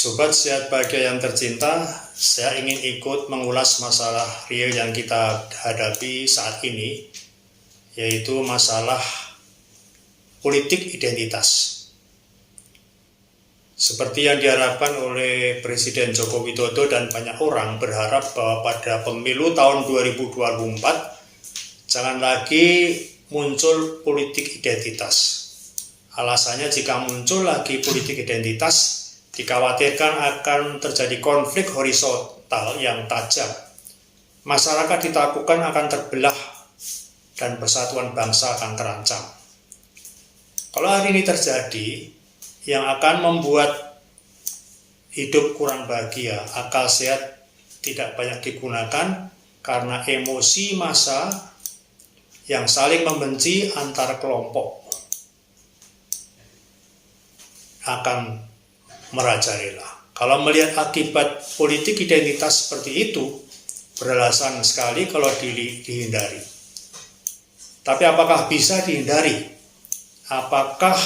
Sobat Sehat Bahagia yang tercinta, saya ingin ikut mengulas masalah real yang kita hadapi saat ini, yaitu masalah politik identitas. Seperti yang diharapkan oleh Presiden Joko Widodo dan banyak orang berharap bahwa pada pemilu tahun 2024 jangan lagi muncul politik identitas. Alasannya jika muncul lagi politik identitas, dikhawatirkan akan terjadi konflik horizontal yang tajam. Masyarakat ditakukan akan terbelah dan persatuan bangsa akan terancam. Kalau hari ini terjadi, yang akan membuat hidup kurang bahagia, akal sehat tidak banyak digunakan karena emosi massa yang saling membenci antar kelompok akan merajalela. Kalau melihat akibat politik identitas seperti itu, beralasan sekali kalau dihindari. Tapi apakah bisa dihindari? Apakah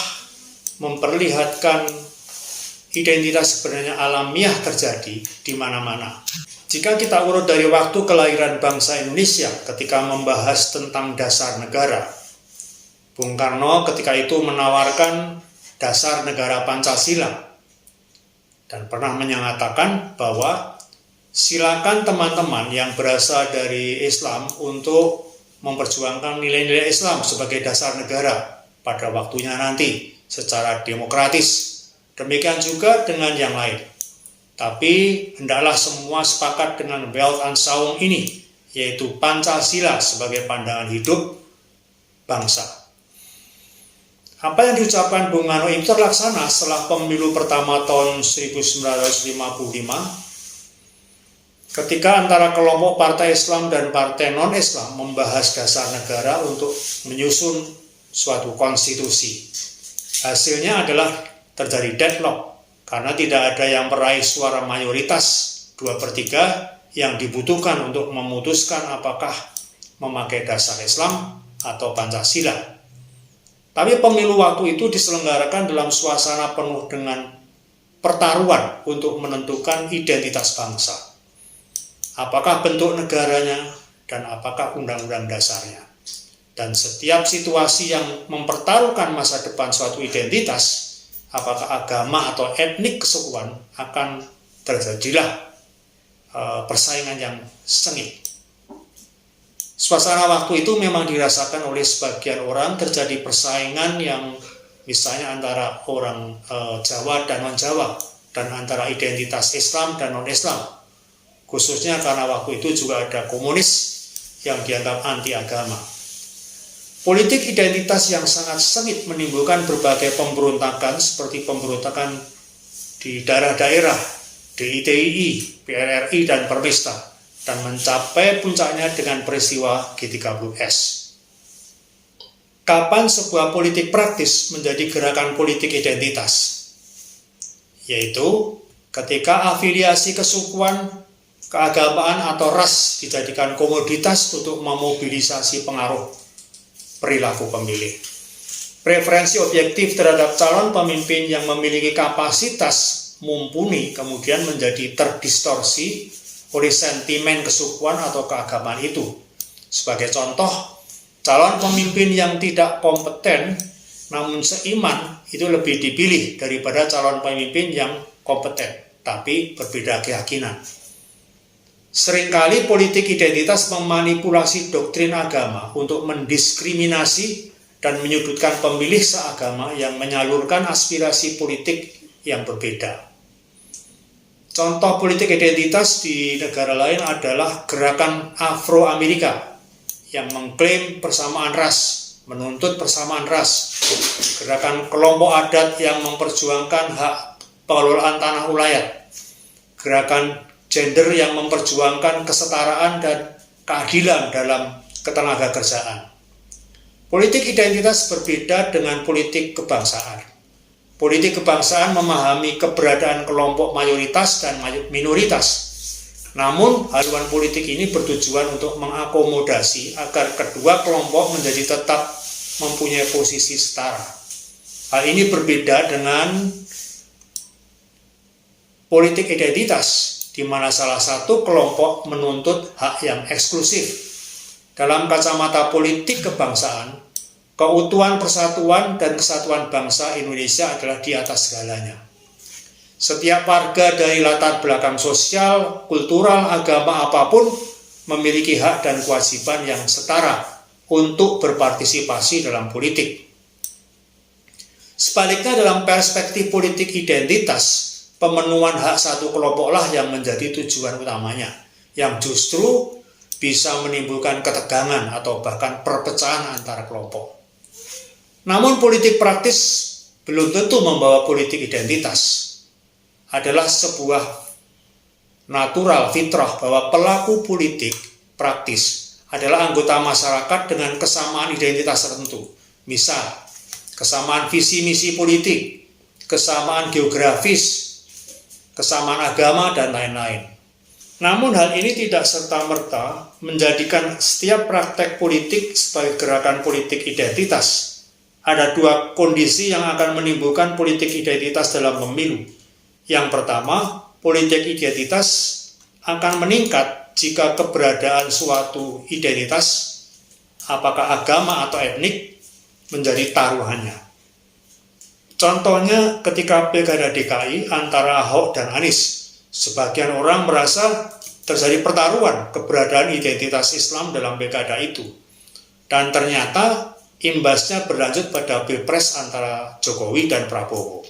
memperlihatkan identitas sebenarnya alamiah terjadi di mana-mana? Jika kita urut dari waktu kelahiran bangsa Indonesia ketika membahas tentang dasar negara, Bung Karno ketika itu menawarkan dasar negara Pancasila dan pernah menyatakan bahwa silakan teman-teman yang berasal dari Islam untuk memperjuangkan nilai-nilai Islam sebagai dasar negara pada waktunya nanti secara demokratis. Demikian juga dengan yang lain. Tapi hendaklah semua sepakat dengan Belt and Saung ini, yaitu Pancasila sebagai pandangan hidup bangsa. Apa yang diucapkan Bung Karno itu terlaksana setelah pemilu pertama tahun 1955, ketika antara kelompok partai Islam dan partai non-Islam membahas dasar negara untuk menyusun suatu konstitusi. Hasilnya adalah terjadi deadlock karena tidak ada yang meraih suara mayoritas 2/3 yang dibutuhkan untuk memutuskan apakah memakai dasar Islam atau Pancasila. Tapi pemilu waktu itu diselenggarakan dalam suasana penuh dengan pertaruhan untuk menentukan identitas bangsa. Apakah bentuk negaranya dan apakah undang-undang dasarnya. Dan setiap situasi yang mempertaruhkan masa depan suatu identitas, apakah agama atau etnik kesukuan, akan terjadilah persaingan yang sengit. Suasana waktu itu memang dirasakan oleh sebagian orang, terjadi persaingan yang misalnya antara orang Jawa dan non-Jawa, dan antara identitas Islam dan non-Islam. Khususnya karena waktu itu juga ada komunis yang dianggap anti agama. Politik identitas yang sangat sengit menimbulkan berbagai pemberontakan seperti pemberontakan di daerah-daerah, DITII, PRRI, dan Permesta, dan mencapai puncaknya dengan peristiwa G30S. Kapan sebuah politik praktis menjadi gerakan politik identitas? Yaitu ketika afiliasi kesukuan, keagamaan, atau ras dijadikan komoditas untuk memobilisasi pengaruh perilaku pemilih. Preferensi objektif terhadap calon pemimpin yang memiliki kapasitas mumpuni kemudian menjadi terdistorsi oleh sentimen kesukuan atau keagamaan itu. Sebagai contoh, calon pemimpin yang tidak kompeten namun seiman itu lebih dipilih daripada calon pemimpin yang kompeten tapi berbeda keyakinan. Seringkali politik identitas memanipulasi doktrin agama untuk mendiskriminasi dan menyudutkan pemilih seagama yang menyalurkan aspirasi politik yang berbeda. Contoh politik identitas di negara lain adalah gerakan Afro-Amerika yang mengklaim persamaan ras, menuntut persamaan ras, gerakan kelompok adat yang memperjuangkan hak pengelolaan tanah ulayat, gerakan gender yang memperjuangkan kesetaraan dan keadilan dalam ketenaga kerjaan. Politik identitas berbeda dengan politik kebangsaan. Politik kebangsaan memahami keberadaan kelompok mayoritas dan minoritas. Namun, haluan politik ini bertujuan untuk mengakomodasi agar kedua kelompok menjadi tetap mempunyai posisi setara. Hal ini berbeda dengan politik identitas, di mana salah satu kelompok menuntut hak yang eksklusif. Dalam kacamata politik kebangsaan, keutuhan persatuan dan kesatuan bangsa Indonesia adalah di atas segalanya. Setiap warga dari latar belakang sosial, kultural, agama apapun memiliki hak dan kewajiban yang setara untuk berpartisipasi dalam politik. Sebaliknya, dalam perspektif politik identitas, pemenuhan hak satu kelompoklah yang menjadi tujuan utamanya, yang justru bisa menimbulkan ketegangan atau bahkan perpecahan antar kelompok. Namun politik praktis belum tentu membawa politik identitas. Adalah sebuah natural fitrah bahwa pelaku politik praktis adalah anggota masyarakat dengan kesamaan identitas tertentu. Misal, kesamaan visi misi politik, kesamaan geografis, kesamaan agama, dan lain-lain. Namun hal ini tidak serta-merta menjadikan setiap praktek politik sebagai gerakan politik identitas. Ada dua kondisi yang akan menimbulkan politik identitas dalam pemilu. Yang pertama, politik identitas akan meningkat jika keberadaan suatu identitas, apakah agama atau etnik, menjadi taruhannya. Contohnya ketika Pilkada DKI antara Ahok dan Anies. Sebagian orang merasa terjadi pertaruhan keberadaan identitas Islam dalam pilkada itu. Dan ternyata imbasnya berlanjut pada Pilpres antara Jokowi dan Prabowo.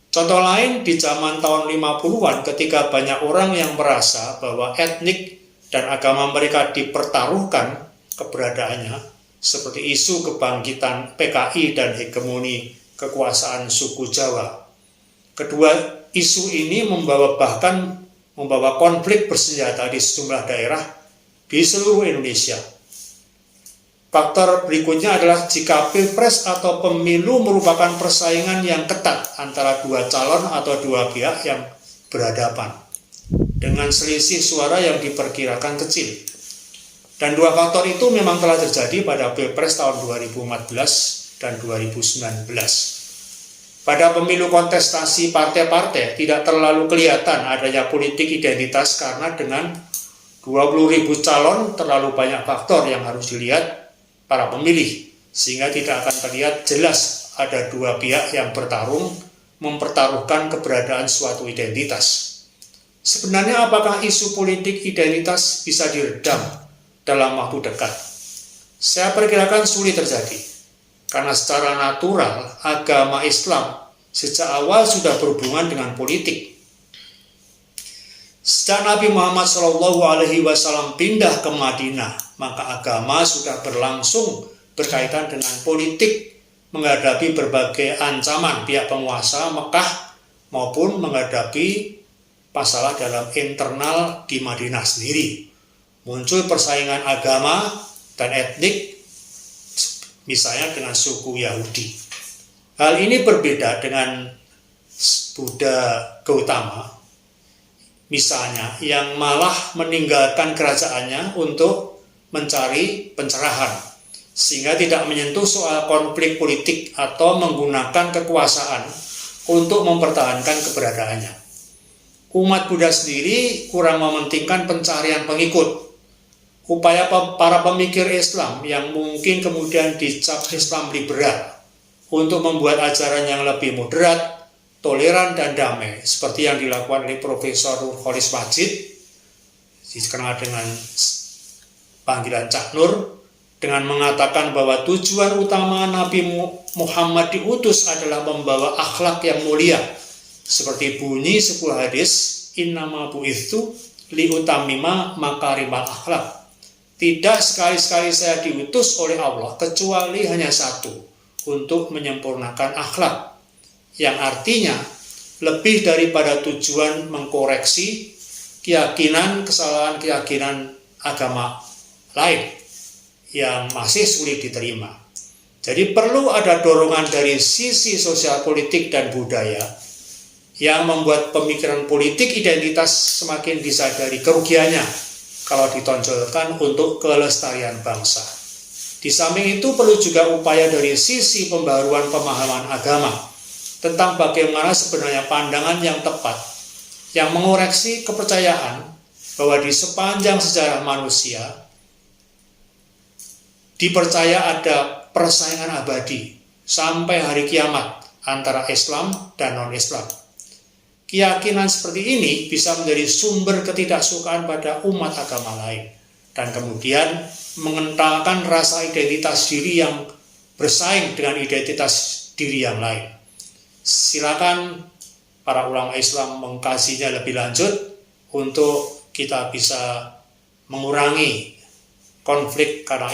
Contoh lain di zaman tahun 50-an ketika banyak orang yang merasa bahwa etnik dan agama mereka dipertaruhkan keberadaannya, seperti isu kebangkitan PKI dan hegemoni kekuasaan suku Jawa. Kedua isu ini bahkan membawa konflik bersenjata di sejumlah daerah di seluruh Indonesia. Faktor berikutnya adalah jika Pilpres atau pemilu merupakan persaingan yang ketat antara dua calon atau dua pihak yang berhadapan, dengan selisih suara yang diperkirakan kecil. Dan dua faktor itu memang telah terjadi pada Pilpres tahun 2014 dan 2019. Pada pemilu kontestasi partai-partai tidak terlalu kelihatan adanya politik identitas karena dengan 20.000 calon terlalu banyak faktor yang harus dilihat para pemilih, sehingga tidak akan terlihat jelas ada dua pihak yang bertarung mempertaruhkan keberadaan suatu identitas. Sebenarnya apakah isu politik identitas bisa diredam dalam waktu dekat? Saya perkirakan sulit terjadi. Karena secara natural, agama Islam sejak awal sudah berhubungan dengan politik. Sejak Nabi Muhammad SAW pindah ke Madinah, maka agama sudah berlangsung berkaitan dengan politik, menghadapi berbagai ancaman pihak penguasa Mekah maupun menghadapi masalah dalam internal di Madinah sendiri. Muncul persaingan agama dan etnik, misalnya dengan suku Yahudi. Hal ini berbeda dengan Buddha Gautama, misalnya, yang malah meninggalkan kerajaannya untuk mencari pencerahan, sehingga tidak menyentuh soal konflik politik atau menggunakan kekuasaan untuk mempertahankan keberadaannya. Umat Buddha sendiri kurang mementingkan pencarian pengikut. Upaya para pemikir Islam yang mungkin kemudian dicap Islam liberal untuk membuat ajaran yang lebih moderat, toleran, dan damai, seperti yang dilakukan oleh Profesor Nurholis Majid, dikenal dengan panggilan Cak Nur, dengan mengatakan bahwa tujuan utama Nabi Muhammad diutus adalah membawa akhlak yang mulia, seperti bunyi sebuah hadis, innama bu'itsu liutammima makarimal akhlak. Tidak sekali-sekali saya diutus oleh Allah kecuali hanya satu, untuk menyempurnakan akhlak, yang artinya lebih daripada tujuan mengkoreksi kesalahan keyakinan agama lain yang masih sulit diterima. Jadi perlu ada dorongan dari sisi sosial politik dan budaya yang membuat pemikiran politik identitas semakin disadari kerugiannya kalau ditonjolkan untuk kelestarian bangsa. Di samping itu perlu juga upaya dari sisi pembaruan pemahaman agama tentang bagaimana sebenarnya pandangan yang tepat yang mengoreksi kepercayaan bahwa di sepanjang sejarah manusia dipercaya ada persaingan abadi sampai hari kiamat antara Islam dan non-Islam. Keyakinan seperti ini bisa menjadi sumber ketidaksukaan pada umat agama lain dan kemudian mengentalkan rasa identitas diri yang bersaing dengan identitas diri yang lain. Silakan para ulama Islam mengkajinya lebih lanjut untuk kita bisa mengurangi konflik karena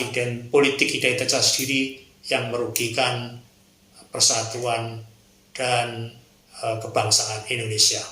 politik identitas diri yang merugikan persatuan dan kebangsaan Indonesia.